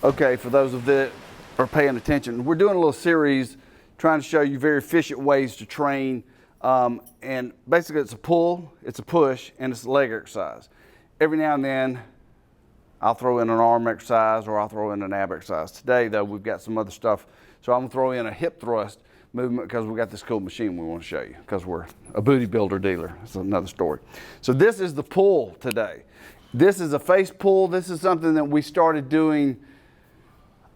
Okay, for those of that are paying attention, we're doing a little series trying to show you very efficient ways to train. And basically it's a pull, it's a push, and it's a leg exercise. Every now and then I'll throw in an arm exercise or I'll throw in an ab exercise. Today though, we've got some other stuff. So I'm gonna throw in a hip thrust movement because we got this cool machine we want to show you because we're a booty builder dealer. That's another story. So this is the pull today. This is a face pull. This is something that we started doing.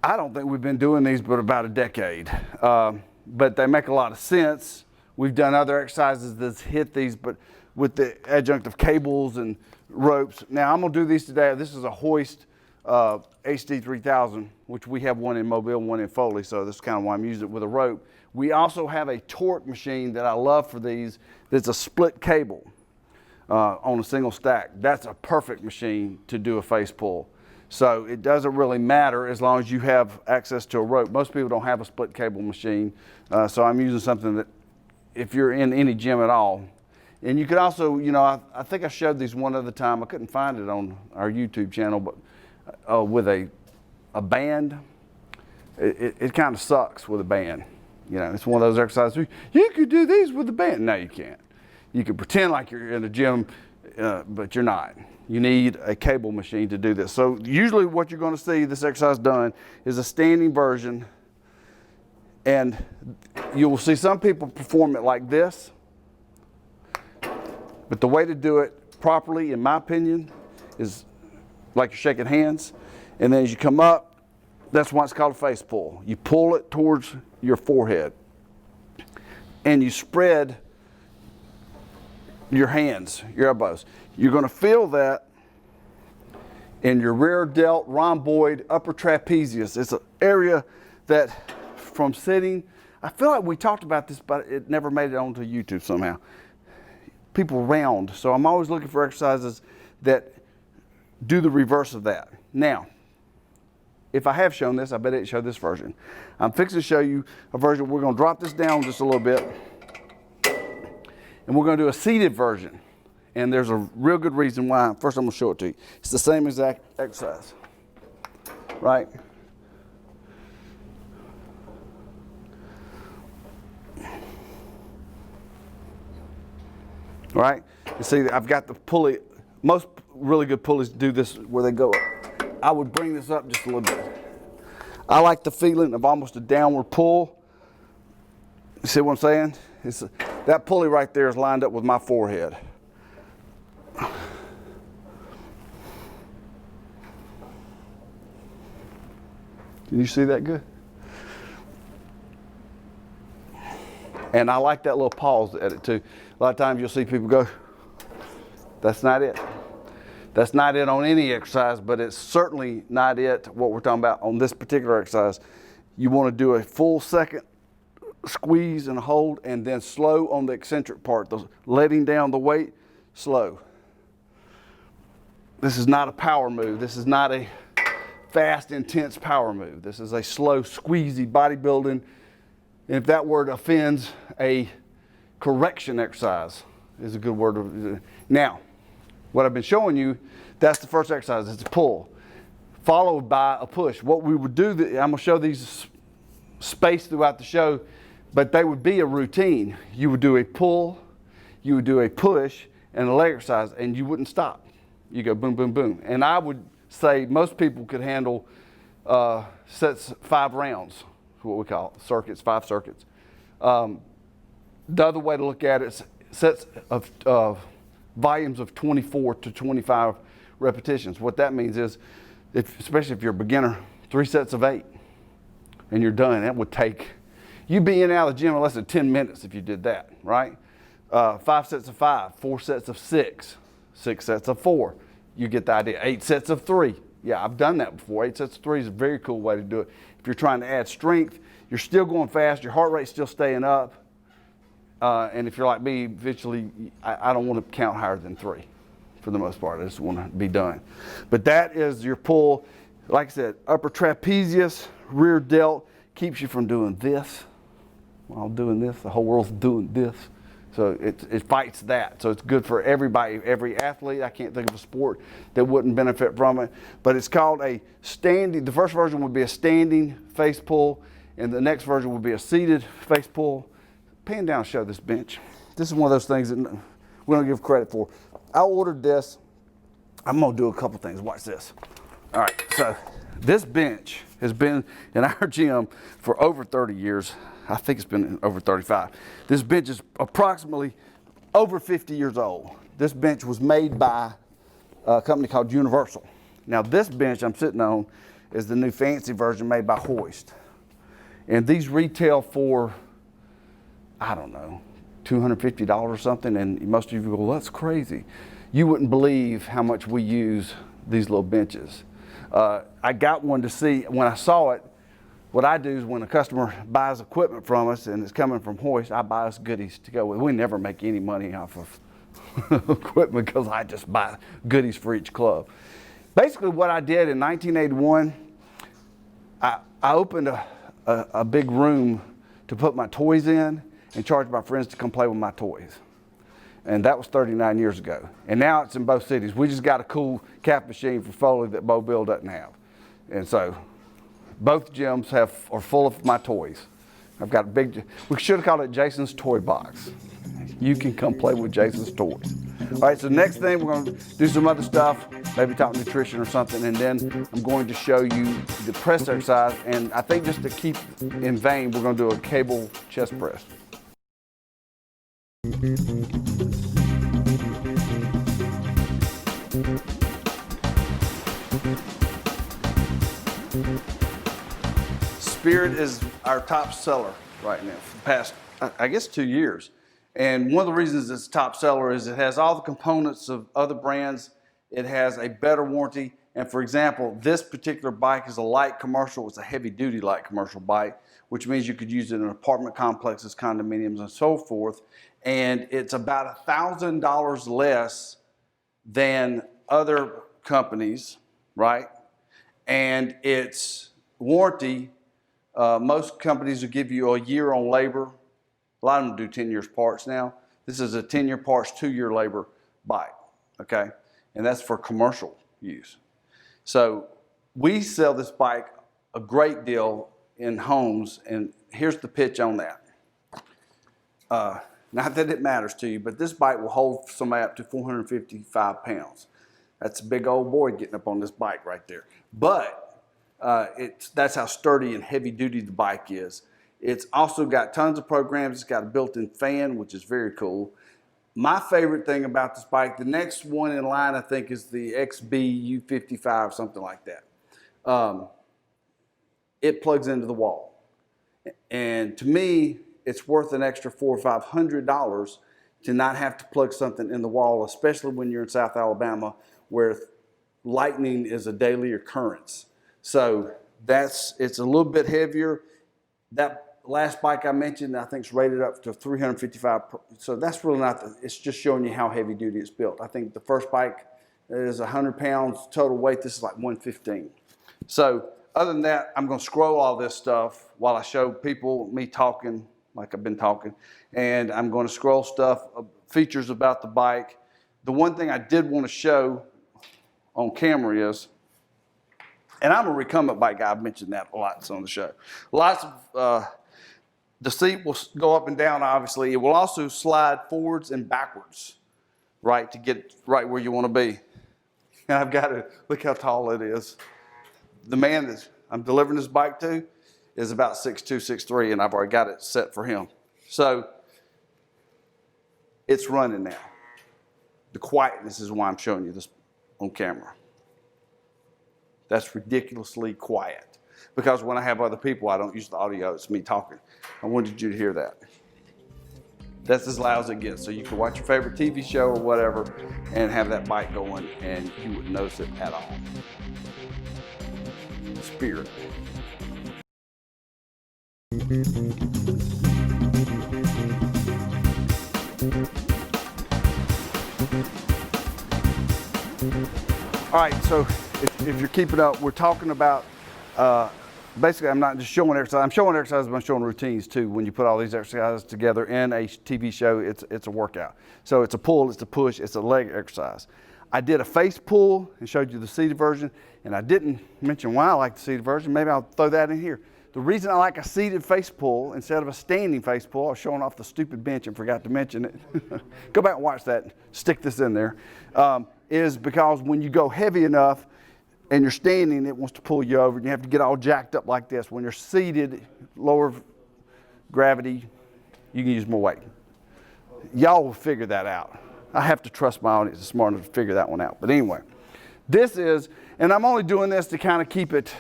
I don't think we've been doing these but about a decade, but they make a lot of sense. We've done other exercises that hit these, but with the adjunct of cables and ropes. Now I'm gonna do these today. This is a hoist HD 3000, which we have one in Mobile, one in Foley, so this is kind of why I'm using it with a rope. We also have a torque machine that I love for these. That's a split cable on a single stack. That's a perfect machine to do a face pull. So it doesn't really matter as long as you have access to a rope. Most people don't have a split cable machine, so I'm using something that if you're in any gym at all. And you could also, you know, I think I showed these one other time. I couldn't find it on our YouTube channel, but with a band, it kind of sucks with a band. You know, it's one of those exercises, you could do these with a band. No, you can't. You can pretend like you're in a gym, but you're not. You need a cable machine to do this. So usually what you're going to see this exercise done is a standing version, and you will see some people perform it like this. But the way to do it properly, in my opinion, is like you're shaking hands, and then as you come up, that's why it's called a face pull. You pull it towards your forehead, and you spread your hands, your elbows. You're going to feel that in your rear delt, rhomboid, upper trapezius. It's an area that from sitting, I feel like we talked about this, but it never made it onto YouTube somehow. People round, so I'm always looking for exercises that do the reverse of that. Now, if I have shown this, I bet it showed this version. I'm fixing to show you a version. We're going to drop this down just a little bit, and we're going to do a seated version. And there's a real good reason why. First, I'm going to show it to you. It's the same exact exercise, right? All right, you see, I've got the pulley. Most really good pulleys do this where they go up. I would bring this up just a little bit. I like the feeling of almost a downward pull. You see what I'm saying? That pulley right there is lined up with my forehead. Can you see that good? And I like that little pause at it too. A lot of times you'll see people go, that's not it. That's not it on any exercise, but it's certainly not it what we're talking about on this particular exercise. You want to do a full second squeeze and hold, and then slow on the eccentric part, the letting down the weight, slow. This is not a power move. This is not a fast, intense power move. This is a slow, squeezy bodybuilding. And if that word offends, a correction exercise is a good word. Now, what I've been showing you, that's the first exercise. It's a pull, followed by a push. What we would do, I'm going to show these spaced throughout the show, but they would be a routine. You would do a pull, you would do a push, and a leg exercise, and you wouldn't stop. You go boom, boom, boom. And I would say most people could handle sets 5 rounds, what we call it, circuits, 5 circuits. The other way to look at it is sets of volumes of 24 to 25 repetitions. What that means is, especially if you're a beginner, 3 sets of 8, and you're done. That would take, you'd be in and out of the gym in less than 10 minutes if you did that, right? 5 sets of 5, 4 sets of 6, 6 sets of 4. You get the idea. 8 sets of 3. Yeah, I've done that before. 8 sets of 3 is a very cool way to do it. If you're trying to add strength, you're still going fast, your heart rate's still staying up. And if you're like me, eventually, I don't want to count higher than 3 for the most part. I just want to be done. But that is your pull. Like I said, upper trapezius, rear delt, keeps you from doing this. While doing this, the whole world's doing this. So it fights that. So it's good for everybody, every athlete. I can't think of a sport that wouldn't benefit from it. But it's called a standing, the first version would be a standing face pull, and the next version would be a seated face pull. Pan down and show this bench. This is one of those things that we don't give credit for. I ordered this. I'm gonna do a couple things. Watch this. All right, so this bench has been in our gym for over 30 years. I think it's been over 35. This bench is approximately over 50 years old. This bench was made by a company called Universal. Now this bench I'm sitting on is the new fancy version made by Hoist. And these retail for, I don't know, $250 or something, and most of you go, well, that's crazy. You wouldn't believe how much we use these little benches. I got one to see. When I saw it, what I do is when a customer buys equipment from us and it's coming from Hoist, I buy us goodies to go with. We never make any money off of equipment because I just buy goodies for each club. Basically what I did in 1981, I opened a big room to put my toys in and charged my friends to come play with my toys. And that was 39 years ago. And now it's in both cities. We just got a cool calf machine for Foley that Mobile doesn't have. And so both gyms are full of my toys. I've got a big, we should have called it Jason's Toy Box. You can come play with Jason's toys. All right, so next thing we're gonna do some other stuff, maybe talk nutrition or something, and then I'm going to show you the press exercise, and I think just to keep in vein, we're gonna do a cable chest press. Spirit is our top seller right now for the past, I guess, 2 years. And one of the reasons it's top seller is it has all the components of other brands. It has a better warranty. And for example, this particular bike is a light commercial. It's a heavy duty light commercial bike, which means you could use it in apartment complexes, condominiums, and so forth. And it's about $1,000 less than other companies, right? And its warranty, most companies will give you a year on labor. A lot of them do 10 years parts now. This is a 10-year parts, 2-year labor bike, okay? And that's for commercial use. So we sell this bike a great deal in homes, and here's the pitch on that. Not that it matters to you, but this bike will hold somebody up to 455 pounds. That's a big old boy getting up on this bike right there. But that's how sturdy and heavy duty the bike is. It's also got tons of programs. It's got a built-in fan, which is very cool. My favorite thing about this bike, the next one in line, I think, is the XB U55, something like that. It plugs into the wall. And to me, it's worth an extra $400 or $500 to not have to plug something in the wall, especially when you're in South Alabama, where lightning is a daily occurrence. So it's a little bit heavier. That last bike I mentioned, I think, is rated up to 355. So that's really not, it's just showing you how heavy duty it's built. I think the first bike is 100 pounds total weight. This is like 115. So other than that, I'm going to scroll all this stuff while I show people me talking like I've been talking. And I'm going to scroll stuff, features about the bike. The one thing I did want to show on camera is, and I'm a recumbent bike guy, I've mentioned that a lot on the show. Lots of, the seat will go up and down, obviously. It will also slide forwards and backwards, right, to get right where you want to be. And I've got to, look how tall it is. The man that I'm delivering this bike to is about 6'2", 6'3", and I've already got it set for him. So it's running now. The quietness is why I'm showing you this on camera. That's ridiculously quiet. Because when I have other people, I don't use the audio, it's me talking. I wanted you to hear that. That's as loud as it gets. So you can watch your favorite TV show or whatever and have that bike going and you wouldn't notice it at all. Spirit. All right, so if you're keeping up, we're talking about basically I'm not just showing exercise. I'm showing exercises, but I'm showing routines too. When you put all these exercises together in a TV show, it's a workout. So it's a pull, it's a push, it's a leg exercise. I did a face pull and showed you the seated version, and I didn't mention why I like the seated version. Maybe I'll throw that in here. The reason I like a seated face pull instead of a standing face pull, I was showing off the stupid bench and forgot to mention it. Go back and watch that. Stick this in there. Is because when you go heavy enough and you're standing, it wants to pull you over, and you have to get all jacked up like this. When you're seated, lower gravity, you can use more weight. Y'all will figure that out. I have to trust my audience is smart enough to figure that one out. But anyway, this is, and I'm only doing this to kind of keep it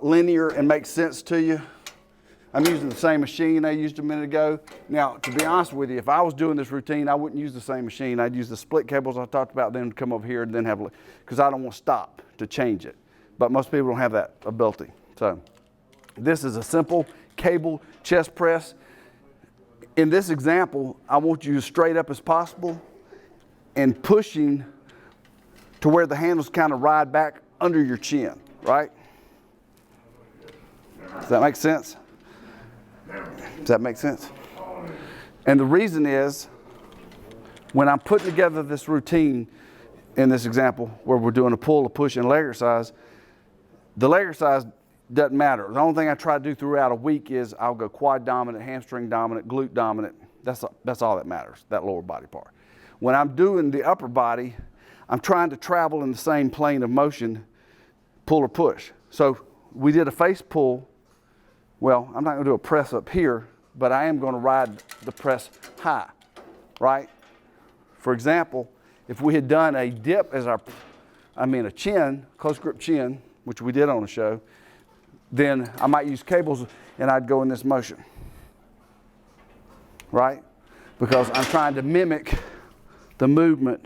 linear and make sense to you. I'm using the same machine I used a minute ago. Now, to be honest with you, if I was doing this routine, I wouldn't use the same machine. I'd use the split cables I talked about, then come over here and then have, because I don't want to stop to change it. But most people don't have that ability. So this is a simple cable chest press. In this example, I want you as straight up as possible and pushing to where the handles kind of ride back under your chin, right? Does that make sense? Does that make sense? And the reason is, when I'm putting together this routine in this example where we're doing a pull, a push, and leg exercise, the leg exercise doesn't matter. The only thing I try to do throughout a week is I'll go quad dominant, hamstring dominant, glute dominant. That's all that matters, that lower body part. When I'm doing the upper body, I'm trying to travel in the same plane of motion, pull or push. So we did a face pull. Well, I'm not going to do a press up here, but I am going to ride the press high, right? For example, if we had done a dip as a chin, close grip chin, which we did on the show, then I might use cables and I'd go in this motion, right? Because I'm trying to mimic the movement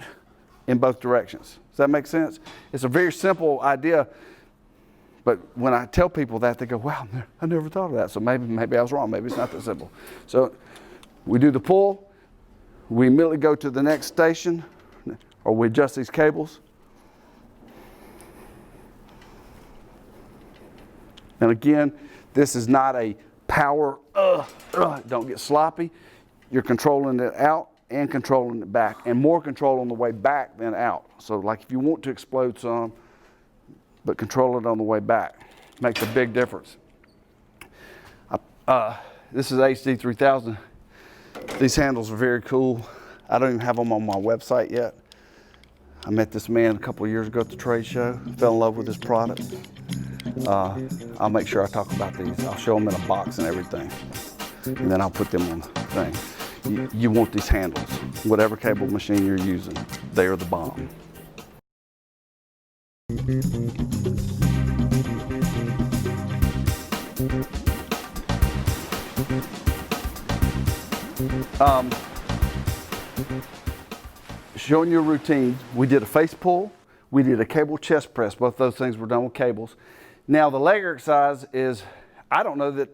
in both directions. Does that make sense? It's a very simple idea, but when I tell people that, they go, wow, I never thought of that. So maybe I was wrong. Maybe it's not that simple. So we do the pull. We immediately go to the next station, or we adjust these cables. And again, this is not a power, don't get sloppy. You're controlling it out and controlling it back, and more control on the way back than out. So like if you want to explode some, but control it on the way back, makes a big difference. This is HD 3000. These handles are very cool. I don't even have them on my website yet. I met this man a couple of years ago at the trade show, fell in love with his product. I'll make sure I talk about these. I'll show them in a box and everything, and then I'll put them on the thing. You want these handles. Whatever cable machine you're using, they are the bomb. Showing you a routine. We did a face pull. We did a cable chest press. Both those things were done with cables. Now the leg exercise is, I don't know that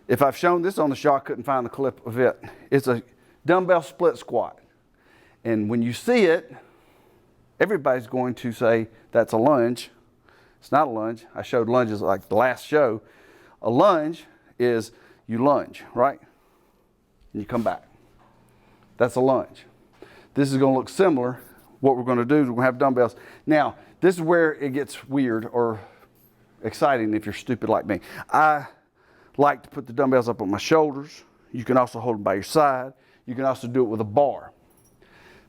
if I've shown this on the show, I couldn't find the clip of it. It's a dumbbell split squat. And when you see it, everybody's going to say that's a lunge. It's not a lunge. I showed lunges like the last show. A lunge is you lunge, right? And you come back. That's a lunge. This is going to look similar. What we're going to do is we're going to have dumbbells. Now, this is where it gets weird or exciting if you're stupid like me. I like to put the dumbbells up on my shoulders. You can also hold them by your side. You can also do it with a bar.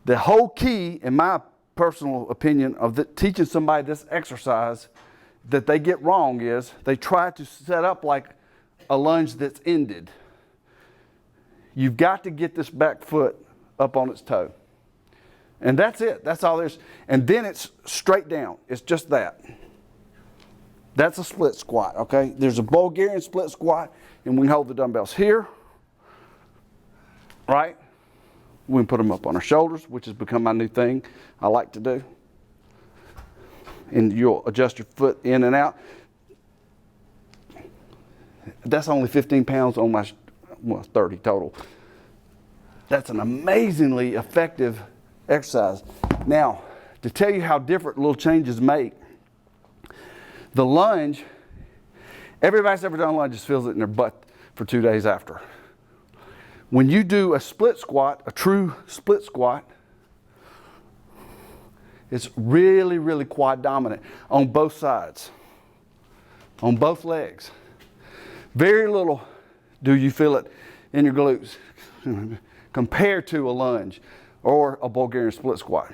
The whole key, in my personal opinion, of teaching somebody this exercise that they get wrong is they try to set up like a lunge that's ended. You've got to get this back foot up on its toe. And that's it. That's all there's. And then it's straight down. It's just that. That's a split squat, okay? There's a Bulgarian split squat, and we can hold the dumbbells here, right? We can put them up on our shoulders, which has become my new thing I like to do. And you'll adjust your foot in and out. That's only 15 pounds on my, 30 total. That's an amazingly effective exercise. Now, to tell you how different little changes make, the lunge Everybody's ever done lunges feels it in their butt for 2 days after. When you do a split squat, a true split squat, it's really, really quad dominant on both sides, on both legs. Very little do you feel it in your glutes compared to a lunge or a Bulgarian split squat.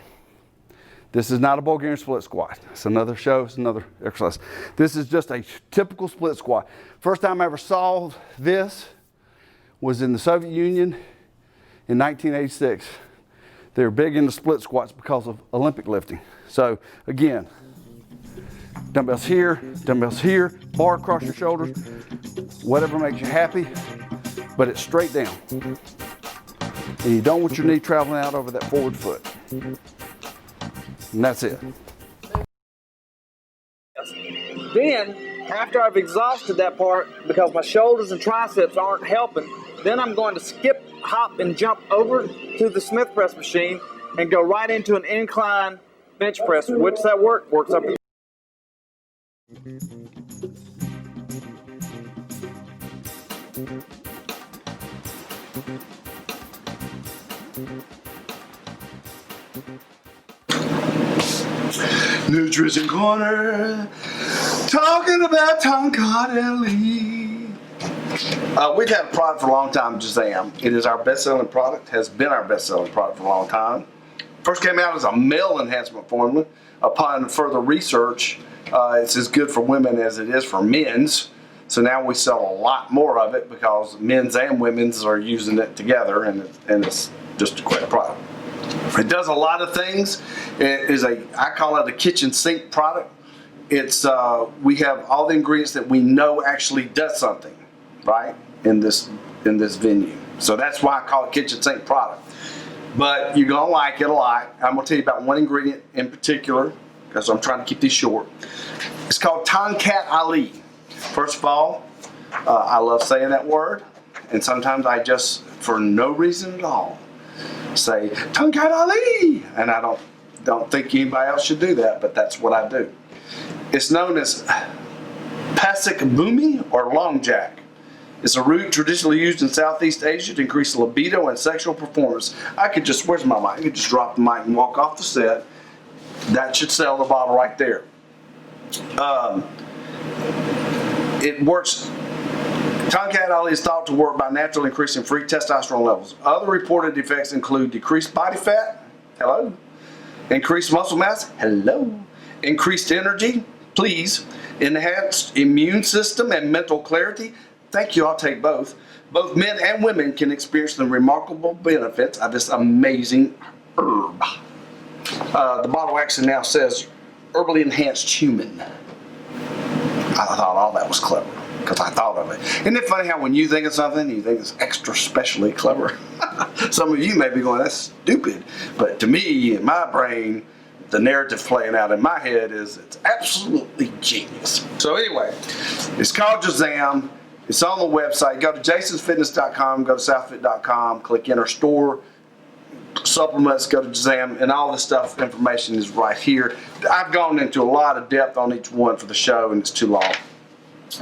This is not a Bulgarian split squat. It's another show, it's another exercise. This is just a typical split squat. First time I ever saw this was in the Soviet Union in 1986. They were big into split squats because of Olympic lifting. So again, dumbbells here, bar across your shoulders, whatever makes you happy, but it's straight down. And you don't want your knee traveling out over that forward foot. And that's it. Then, after I've exhausted that part, because my shoulders and triceps aren't helping, then I'm going to skip, hop, and jump over to the Smith press machine and go right into an incline bench press. Which that works up. Nutrition Corner, talking about Tongkat Ali. We've had a product for a long time, Jazam. It is our best-selling product, has been our best-selling product for a long time. First came out as a male enhancement formula. Upon further research, it's as good for women as it is for men's. So now we sell a lot more of it because men's and women's are using it together, and it's just a great product. It does a lot of things. It is I call it a kitchen sink product. It's we have all the ingredients that we know actually does something, right, in this venue. So that's why I call it kitchen sink product. But you're gonna like it a lot. I'm gonna tell you about one ingredient in particular because I'm trying to keep these short. It's called Tongkat Ali. First of all, I love saying that word, and sometimes I just, for no reason at all, say Tongkat Ali, and I don't think anybody else should do that, but that's what I do. It's known as Pasik Bumi or Long Jack. It's a root traditionally used in Southeast Asia to increase libido and sexual performance. I could just, where's my mic? I could just drop the mic and walk off the set. That should sell the bottle right there. It works. Tongkat Ali is thought to work by naturally increasing free testosterone levels. Other reported effects include decreased body fat, hello, increased muscle mass, hello, increased energy, please, enhanced immune system and mental clarity. Thank you, I'll take both. Both men and women can experience the remarkable benefits of this amazing herb. The bottle actually now says herbally enhanced human. I thought all that was clever because I thought of it. Isn't it funny how when you think of something, you think it's extra specially clever? Some of you may be going, that's stupid. But to me, in my brain, the narrative playing out in my head is it's absolutely genius. So anyway, it's called Jazam. It's on the website. Go to jasonsfitness.com, go to southfit.com, click enter store, supplements, go to Jazam, and all this stuff, information is right here. I've gone into a lot of depth on each one for the show, and it's too long.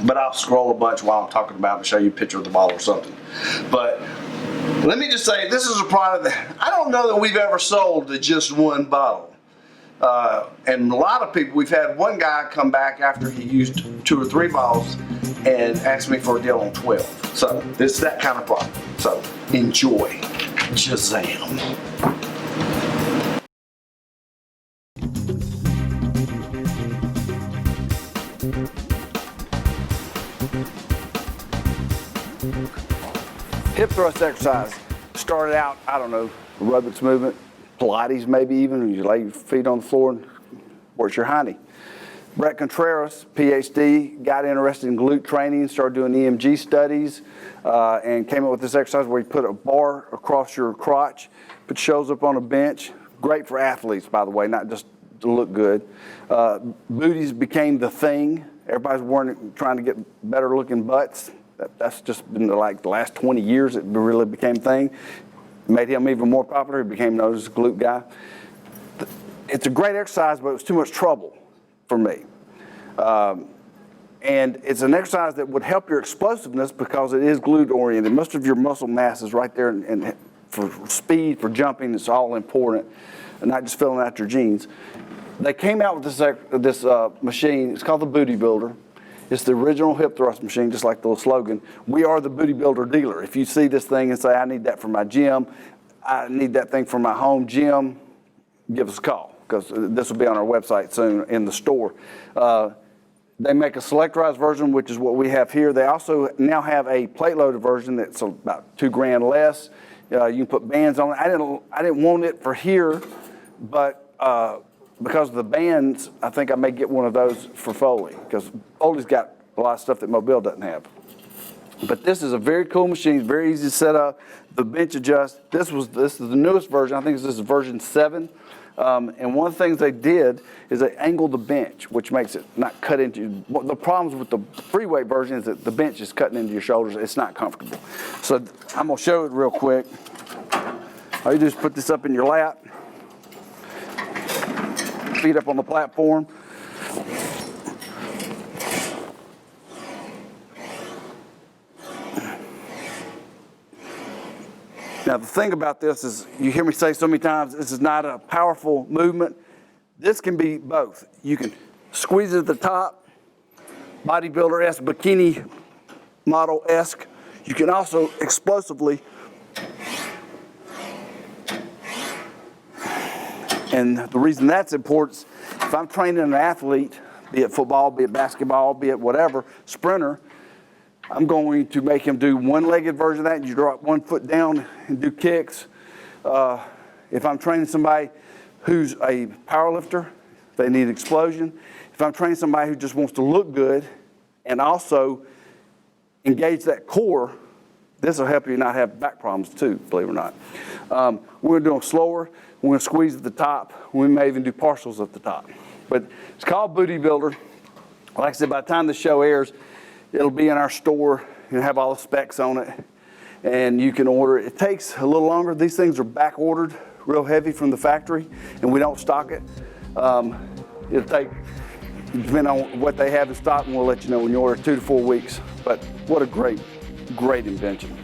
But I'll scroll a bunch while I'm talking about it and show you a picture of the bottle or something. But let me just say, this is a product that I don't know that we've ever sold to just one bottle. And a lot of people, we've had one guy come back after he used 2 or 3 bottles and asked me for a deal on 12. So it's that kind of product. So enjoy. Jazam. Hip thrust exercise. Started out, I don't know, aerobics movement, Pilates maybe even. You lay your feet on the floor and work your hiney. Brett Contreras, PhD, got interested in glute training, started doing EMG studies, and came up with this exercise where you put a bar across your crotch, put shows up on a bench. Great for athletes, by the way, not just to look good. Booties became the thing. Everybody's trying to get better looking butts. That's just been like the last 20 years it really became a thing. Made him even more popular. He became known as a glute guy. It's a great exercise, but it was too much trouble for me. And it's an exercise that would help your explosiveness because it is glute oriented. Most of your muscle mass is right there, and for speed, for jumping, it's all important, and not just filling out your jeans. They came out with this machine. It's called the Booty Builder. It's the original hip thrust machine, just like the little slogan. We are the Booty Builder dealer. If you see this thing and say, I need that for my gym, I need that thing for my home gym, give us a call, because this will be on our website soon in the store. They make a selectorized version, which is what we have here. They also now have a plate-loaded version that's about $2,000 less. You can put bands on it. I didn't want it for here, but because of the bands, I think I may get one of those for Foley, because Foley's got a lot of stuff that Mobile doesn't have. But this is a very cool machine, very easy to set up. The bench adjusts. This is the newest version. I think this is version 7. And one of the things they did is they angled the bench, which makes it not cut into. The problems with the free weight version is that the bench is cutting into your shoulders. It's not comfortable. So I'm gonna show it real quick. All you do is put this up in your lap, feet up on the platform. Now, the thing about this is, you hear me say so many times, this is not a powerful movement. This can be both. You can squeeze it at the top, bodybuilder-esque, bikini model-esque. You can also explosively, and the reason that's important is if I'm training an athlete, be it football, be it basketball, be it whatever, sprinter, I'm going to make him do one-legged version of that, and you drop one foot down and do kicks. If I'm training somebody who's a power lifter, they need explosion. If I'm training somebody who just wants to look good and also engage that core, this will help you not have back problems too, believe it or not. We're going to do them slower. We're going to squeeze at the top. We may even do partials at the top. But it's called Booty Builder. Like I said, by the time the show airs, it'll be in our store. You'll have all the specs on it, and you can order it. It takes a little longer. These things are back ordered, real heavy from the factory, and we don't stock it. It'll take, depending on what they have in stock, and we'll let you know when you order, 2 to 4 weeks. But what a great, great invention.